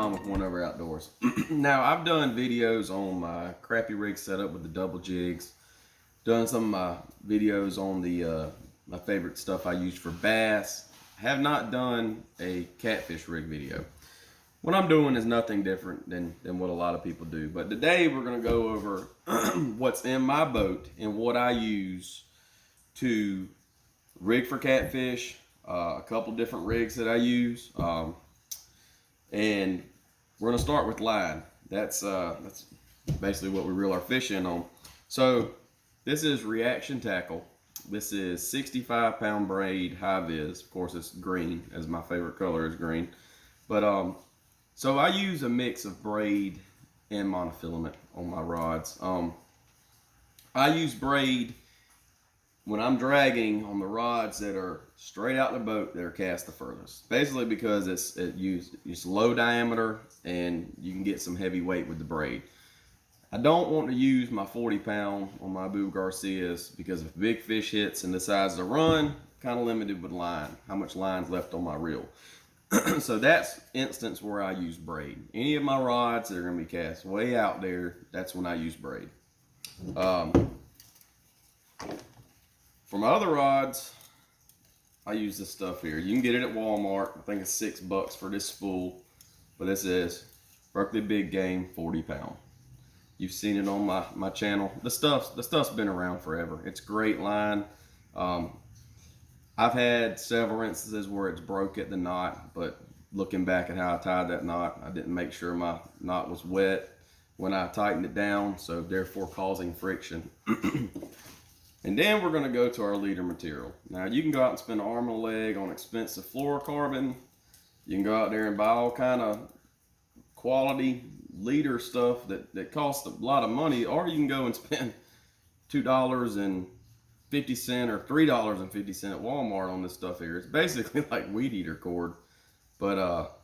time with One Over Outdoors. Now, I've done videos on my crappy rig setup with the double jigs. Done some of my videos on the my favorite stuff I use for bass. Have not done a catfish rig video. What I'm doing is nothing different than what a lot of people do. But today we're going to go over what's in my boat and what I use to rig for catfish. A couple different rigs that I use. And we're going to start with line. That's basically what we reel our fish in on. So this is reaction tackle. This is 65-pound braid high vis. Of course, it's green, as my favorite color is green. But so I use a mix of braid and monofilament on my rods. I use braid when I'm dragging on the rods that are straight out the boat that are cast the furthest. Basically because it's low diameter and you can get some heavy weight with the braid. I don't want to use my 40-pound on my Boo Garcias because if big fish hits and decides to run, kind of limited with line, how much line's left on my reel. So that's instance where I use braid. Any of my rods that are going to be cast way out there, that's when I use braid. For my other rods, I use this stuff here. You can get it at Walmart. I think it's $6 for this spool. But this is Berkeley Big Game 40-pound. You've seen it on my channel. The stuff's been around forever. It's great line. I've had several instances where it's broke at the knot, but looking back at how I tied that knot, I didn't make sure my knot was wet when I tightened it down, so therefore causing friction. And then we're going to go to our leader material. Now you can go out and spend an arm and a leg on expensive fluorocarbon. You can go out there and buy all kind of quality leader stuff that costs a lot of money, or you can go and spend $2.50 or $3.50 at Walmart on this stuff here. It's basically like weed eater cord, but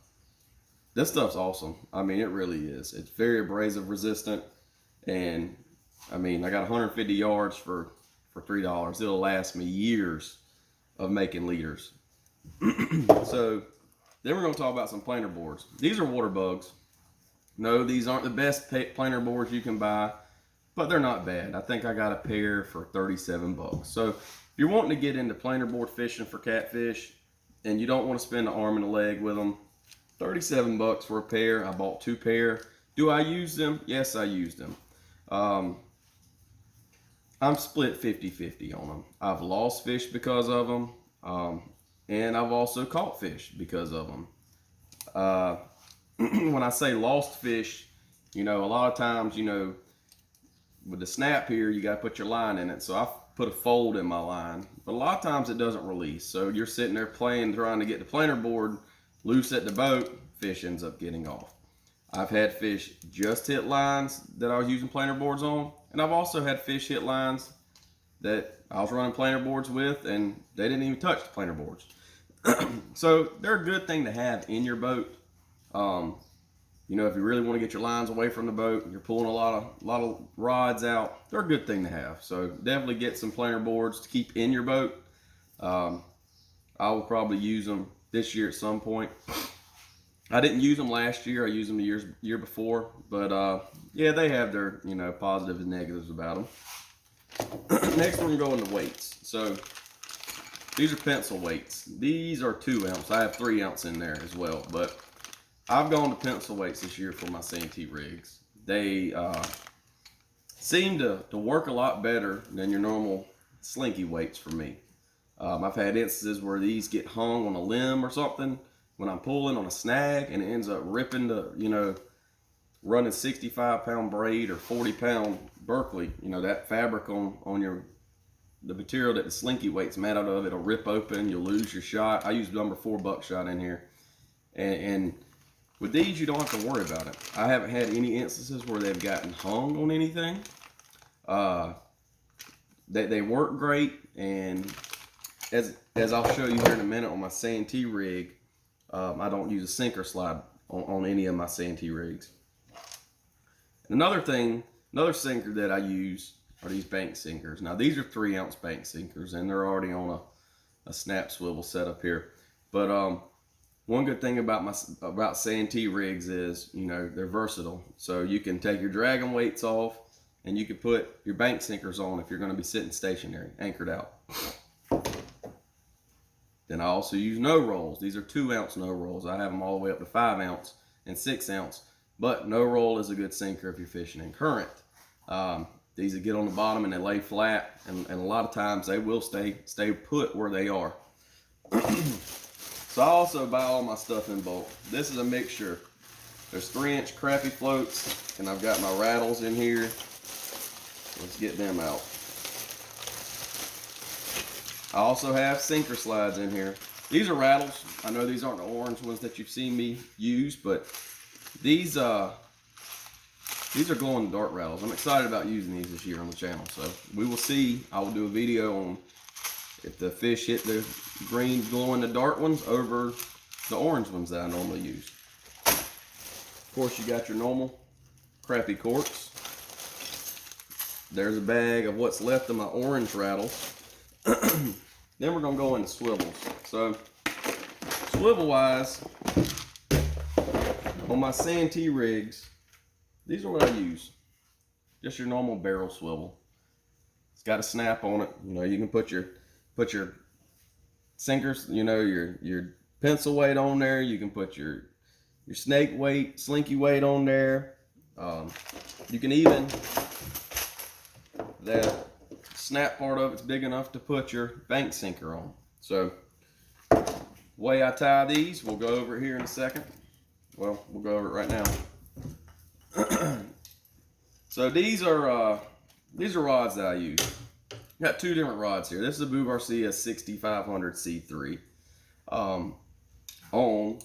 this stuff's awesome. I mean, it really is. It's very abrasive resistant, and I mean, I got 150 yards for $3. It'll last me years of making leaders. So then we're going to talk about some planer boards. These are water bugs. No, these aren't the best planer boards you can buy, but they're not bad. I think I got a pair for $37. So if you're wanting to get into planer board fishing for catfish and you don't want to spend an arm and a leg with them, $37 for a pair. I bought 2 pair. Do I use them? Yes, I use them. I'm split 50-50 on them. I've lost fish because of them, and I've also caught fish because of them. When I say lost fish, you know, a lot of times, you know, with the snap here, you got to put your line in it. So I put a fold in my line, but a lot of times it doesn't release. So you're sitting there playing, trying to get the planer board loose at the boat, fish ends up getting off. I've had fish just hit lines that I was using planer boards on, and I've also had fish hit lines that I was running planer boards with, and they didn't even touch the planer boards. So they're a good thing to have in your boat. You know, if you really want to get your lines away from the boat, you're pulling a lot of rods out, they're a good thing to have. So definitely get some planer boards to keep in your boat. I will probably use them this year at some point. I didn't use them last year. I used them the year before, but yeah, they have their, you know, positives and negatives about them. Next, we're gonna go into weights. So these are pencil weights. These are 2 ounce. I have 3 ounce in there as well, but I've gone to pencil weights this year for my Santee rigs. They seem to work a lot better than your normal slinky weights for me. I've had instances where these get hung on a limb or something when I'm pulling on a snag, and it ends up ripping the, you know, running 65-pound braid or 40-pound Berkeley. You know, that fabric on the material that the slinky weight's made out of, it'll rip open, you'll lose your shot. I use number 4 buckshot in here, and with these, you don't have to worry about it. I haven't had any instances where they've gotten hung on anything. They work great, and as I'll show you here in a minute on my Santee rig, I don't use a sinker slide on any of my Santee rigs. Another sinker that I use are these bank sinkers. Now these are 3 ounce bank sinkers, and they're already on a snap swivel setup here. But one good thing about Santee rigs is, you know, they're versatile. So you can take your dragging weights off, and you can put your bank sinkers on if you're going to be sitting stationary, anchored out. Then I also use no rolls. These are 2-ounce no rolls. I have them all the way up to 5-ounce and 6-ounce. But no roll is a good sinker if you're fishing in current. These that get on the bottom and they lay flat, and a lot of times they will stay put where they are. So I also buy all my stuff in bulk. This is a mixture. There's 3-inch crappie floats, and I've got my rattles in here. Let's get them out. I also have sinker slides in here. These are rattles. I know these aren't the orange ones that you've seen me use, but these are glow in the dark rattles. I'm excited about using these this year on the channel. So we will see. I will do a video on if the fish hit the green glow in the dark ones over the orange ones that I normally use. Of course, you got your normal crappie corks. There's a bag of what's left of my orange rattles. Then we're gonna go into swivels. So swivel wise, on my Santee rigs, these are what I use. Just your normal barrel swivel. It's got a snap on it. You know, you can put your sinkers, you know, your pencil weight on there. You can put your snake weight, slinky weight on there. You can even, that snap part of it's big enough to put your bank sinker on. So way I tie these, we'll go over it here in a second. Well, we'll go over it right now. So these are rods that I use. Got 2 different rods here. This is a Boo Garcia 6500 C3 on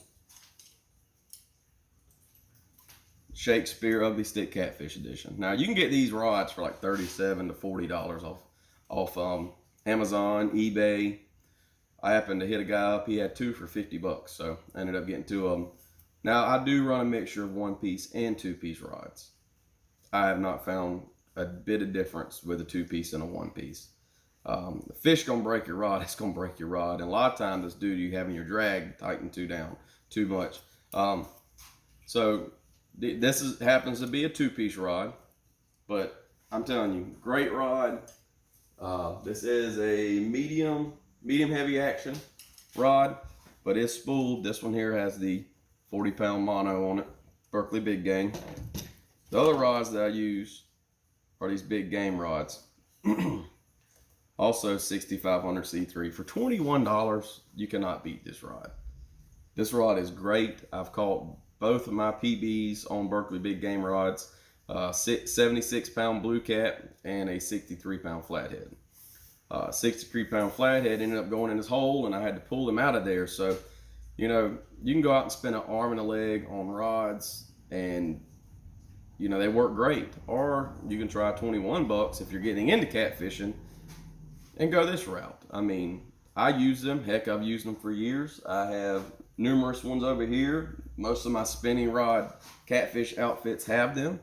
Shakespeare Ugly Stick Catfish Edition. Now you can get these rods for like $37 to $40 off Amazon, eBay. I happened to hit a guy up. He had 2 for $50, so I ended up getting 2 of them. Now I do run a mixture of 1-piece and 2-piece rods. I have not found a bit of difference with a 2-piece and a 1-piece. The fish gonna break your rod. It's gonna break your rod, and a lot of times it's due to you having your drag tightened too much. So this happens to be a 2-piece rod, but I'm telling you, great rod. This is a medium heavy action rod, but it's spooled. This one here has the 40-pound mono on it, Berkley Big Game. The other rods that I use are these big game rods. Also 6500 C3. For $21, you cannot beat this rod. This rod is great. I've caught both of my PBs on Berkley Big Game rods, 76-pound blue cat and a 63-pound flathead. 63-pound flathead ended up going in his hole, and I had to pull him out of there. So, you know, you can go out and spend an arm and a leg on rods, and you know, they work great. Or you can try $21 if you're getting into catfishing and go this route. I mean, I use them. Heck, I've used them for years. I have numerous ones over here. Most of my spinning rod catfish outfits have them.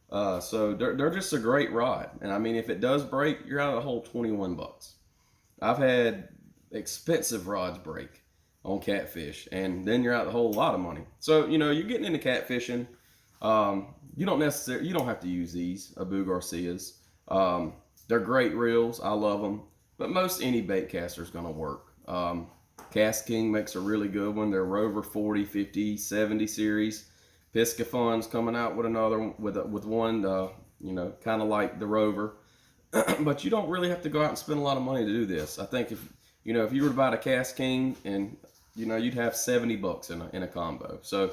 So they're just a great rod. And I mean, if it does break, you're out of the hole $21. I've had expensive rods break on catfish, and then you're out of the hole a lot of money. So, you know, you're getting into catfishing. You don't have to use these Boo Garcias. They're great reels. I love them. But most any bait caster is going to work. Cast King makes a really good one. They're Rover 40, 50, 70 series. Piscafun's coming out with another with one, you know, kind of like the Rover. But you don't really have to go out and spend a lot of money to do this. I think if you were to buy a Cast King, and you know, you'd have $70 in a combo. So,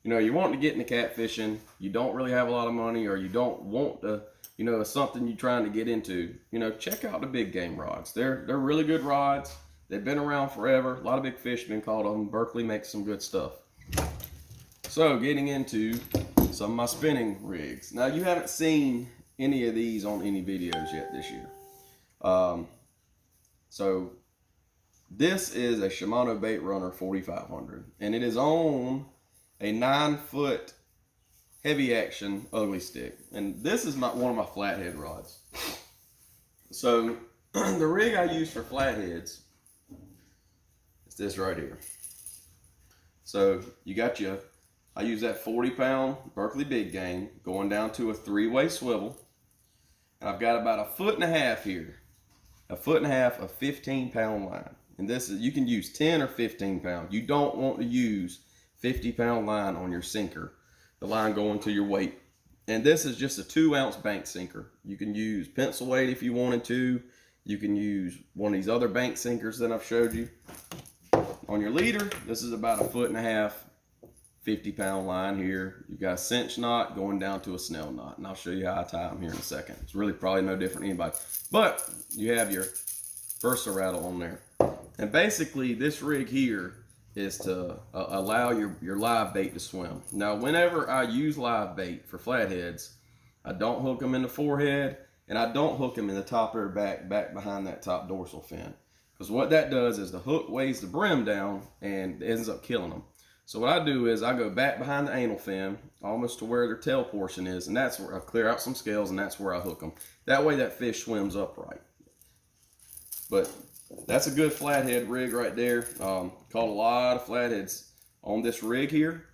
you know, you want to get into catfishing, you don't really have a lot of money, or you don't want to, you know, it's something you're trying to get into, you know, check out the big game rods. They're really good rods. They've been around forever. A lot of big fish have been caught on them. Berkley makes some good stuff. So, getting into some of my spinning rigs. Now, you haven't seen any of these on any videos yet this year. So, this is a Shimano Bait Runner 4500, and it is on a 9-foot heavy action ugly stick. And this is one of my flathead rods. So the rig I use for flatheads is this right here. So you got I use that 40-pound Berkeley big game going down to a 3-way swivel. And I've got about 1.5 feet here. 1.5 feet of 15-pound line. And this is, you can use 10 or 15 pound. You don't want to use 50-pound line on your sinker. The line going to your weight. And this is just a 2-ounce bank sinker. You can use pencil weight if you wanted to. You can use one of these other bank sinkers that I've showed you. On your leader, this is about 1.5 feet, 50-pound line here. You've got a cinch knot going down to a Snell knot, and I'll show you how I tie them here in a second. It's really probably no different than anybody. But you have your Versa rattle on there. And basically, this rig here is to allow your live bait to swim. Now, whenever I use live bait for flatheads, I don't hook them in the forehead, and I don't hook them in the top of their back behind that top dorsal fin. Because what that does is the hook weighs the brim down and ends up killing them. So what I do is I go back behind the anal fin, almost to where their tail portion is, and that's where I clear out some scales, and that's where I hook them. That way that fish swims upright. But that's a good flathead rig right there. Caught a lot of flatheads on this rig here.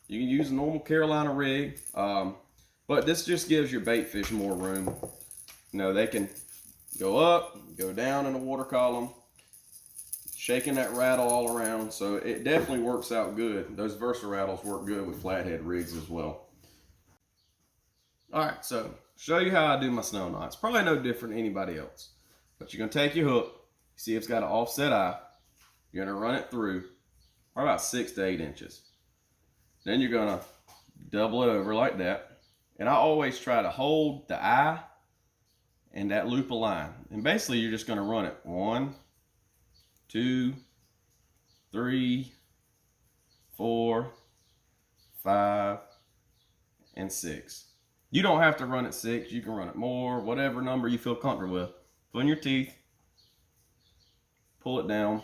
You can use a normal Carolina rig, but this just gives your bait fish more room. You know, they can go up, go down in the water column, shaking that rattle all around. So it definitely works out good. Those Versa rattles work good with flathead rigs as well. All right, so show you how I do my Snell knot. It's probably no different than anybody else. But you're gonna take your hook, see if it's got an offset eye. You're gonna run it through probably about 6 to 8 inches. Then you're gonna double it over like that. And I always try to hold the eye and that loop of line. And basically you're just gonna run it 1, 2, 3, 4, 5, and 6. You don't have to run it 6. You can run it more, whatever number you feel comfortable with. Put in your teeth, pull it down,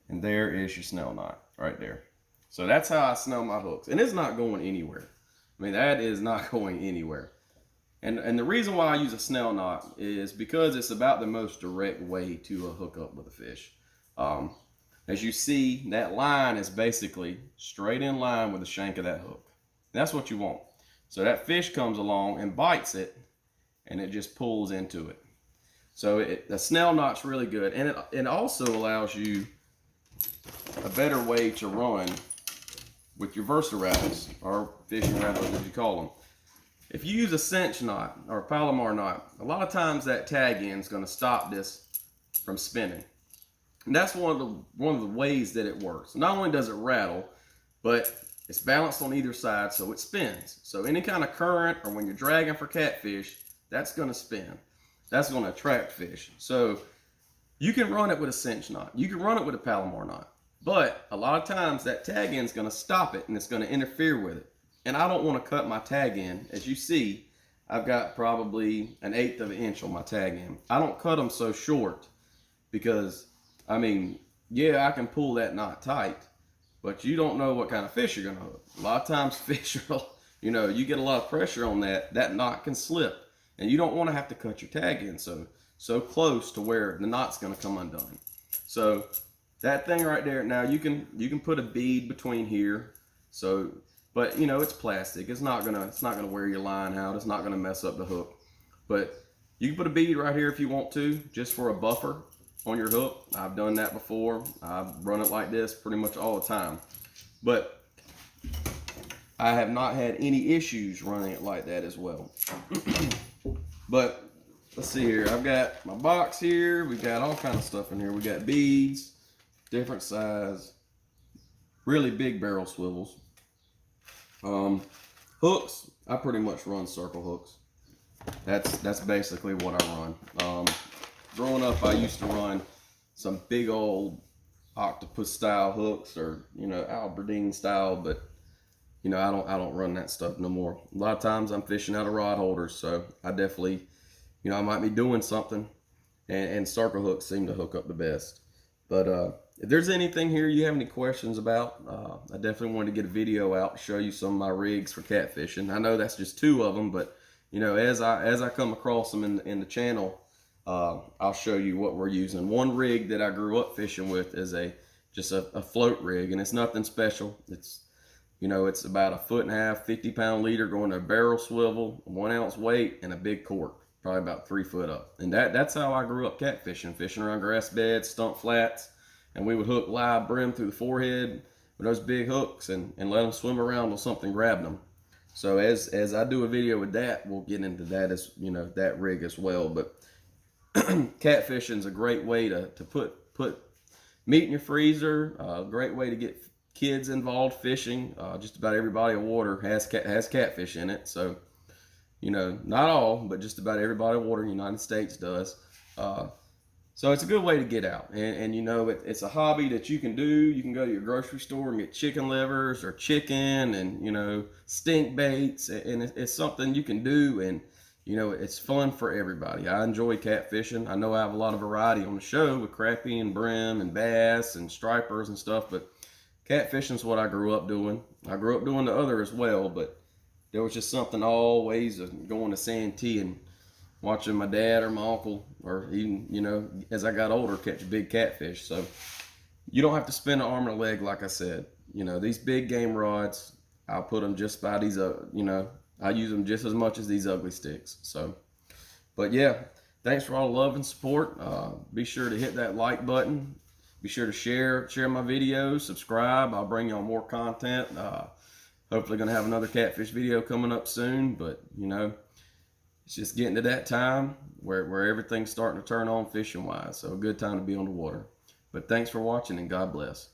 and there is your Snell knot right there. So that's how I snell my hooks. And it's not going anywhere. I mean, that is not going anywhere. And the reason why I use a Snell knot is because it's about the most direct way to hook up with a fish. As you see, that line is basically straight in line with the shank of that hook. And that's what you want. So that fish comes along and bites it, and it just pulls into it. So the Snell knot's really good. And it also allows you a better way to run with your Versa rattles, or fishing rattles as you call them. If you use a cinch knot or a Palomar knot, a lot of times that tag end is going to stop this from spinning. And that's one of the ways that it works. Not only does it rattle, but it's balanced on either side, so it spins. So any kind of current, or when you're dragging for catfish, that's going to spin. That's going to attract fish. So you can run it with a cinch knot. You can run it with a Palomar knot. But a lot of times that tag end is going to stop it, and it's going to interfere with it. And I don't want to cut my tag end. As you see, I've got probably 1/8 of an inch on my tag end. I don't cut them so short because, I mean, yeah, I can pull that knot tight, but you don't know what kind of fish you're going to hook. A lot of times fish are, you know, you get a lot of pressure on that knot can slip. And you don't want to have to cut your tag end so close to where the knot's going to come undone. So that thing right there, now you can put a bead between here. So, but you know, it's plastic. It's not gonna wear your line out. It's not gonna mess up the hook. But you can put a bead right here if you want to, just for a buffer on your hook. I've done that before. I've run it like this pretty much all the time. But I have not had any issues running it like that as well. But let's see here. I've got my box here. We got all kind of stuff in here. We got beads, different size, really big barrel swivels. Hooks, I pretty much run circle hooks. That's basically what I run. Growing up, I used to run some big old octopus style hooks, or you know, Aberdeen style, but you know, I don't run that stuff no more. A lot of times I'm fishing out of rod holders, so I definitely, you know, I might be doing something, and circle hooks seem to hook up the best. But if there's anything here you have any questions about, I definitely wanted to get a video out to show you some of my rigs for catfishing. I know that's just 2 of them, but you know, as I come across them in the channel, I'll show you what we're using. One rig that I grew up fishing with is a just a float rig, and it's nothing special. It's, you know, it's about 1.5 foot, 50-pound leader going to a barrel swivel, 1 ounce weight, and a big cork, probably about 3 foot up. And that's how I grew up catfishing, fishing around grass beds, stump flats, and we would hook live brim through the forehead with those big hooks and let them swim around till something grabbed them. So as I do a video with that, we'll get into that, as you know, that rig as well. But catfishing is a great way to put meat in your freezer. A great way to get kids involved fishing. Just about every body of water has catfish in it. So, you know, not all, but just about every body of water in the United States does. So it's a good way to get out. And you know, it's a hobby that you can do. You can go to your grocery store and get chicken livers or chicken and, you know, stink baits. And it's something you can do. And, you know, it's fun for everybody. I enjoy catfishing. I know I have a lot of variety on the show with crappie and brim and bass and stripers and stuff, but catfishing is what I grew up doing. I grew up doing the other as well, but there was just something always of going to Santee and watching my dad or my uncle, or even, you know, as I got older, catch big catfish. So you don't have to spend an arm and a leg, like I said. You know, these big game rods, I'll put them just by these, you know, I use them just as much as these ugly sticks. So, but yeah, thanks for all the love and support. Be sure to hit that like button. Be sure to share my videos, subscribe. I'll bring y'all more content. Hopefully gonna have another catfish video coming up soon, but you know, it's just getting to that time where everything's starting to turn on fishing wise. So a good time to be on the water. But thanks for watching, and God bless.